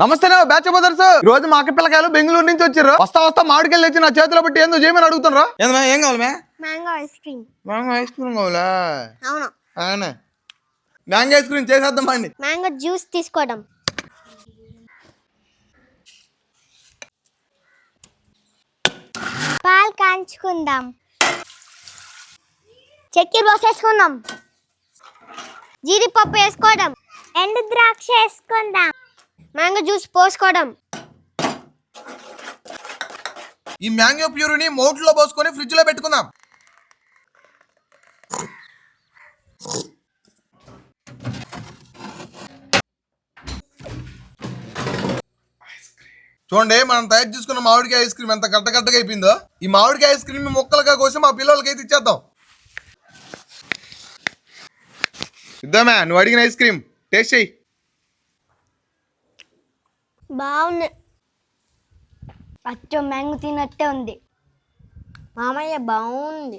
నమస్తే batch brothers. ఈ రోజు మా అక్క పిల్లకాయలు బెంగళూరు నుంచి వచ్చారు. వస్తా మామిడికాయలు తెచ్చి నా చేతిలో పెట్టి ఏందో చేయమని అడుగుతున్నారా? ఏం కావాలి mango ice cream. Mango ice cream కావాలా? అవును. అవునా, మ్యాంగో ఐస్ క్రీమ్ చేసేద్దాం అండి. మ్యాంగో జ్యూస్ తీసుకోవడం. పాలు కాంచుకుందాం. చక్కెర పోసేసుకుందాం. జీడిపప్పు వేసుకోవడం. ఎండు ద్రాక్ష వేసుకుందాం. మ్యాంగో జ్యూస్ పోసుకోవడం. ఈ మ్యాంగో ప్యూరిని మౌట్లో పోసుకొని ఫ్రిడ్జ్ లో పెట్టుకుందాం. చూడండి, మనం తయారు చేసుకున్న మామిడికాయ ఐస్ క్రీమ్ ఎంత గడ్డగా అయిపోయిందో. ఈ మామిడికాయ ఐస్ క్రీమ్ ముక్కలుగా కోసి మా పిల్లలకి అయితే ఇచ్చేద్దాం. ఇద్దామా, నువ్వు అడిగిన ఐస్ క్రీమ్ టేస్ట్ చెయ్యి. బాగుంది. అచ్చం మ్యాంగో తిన్నట్టే ఉంది. మామయ్య బాగుంది.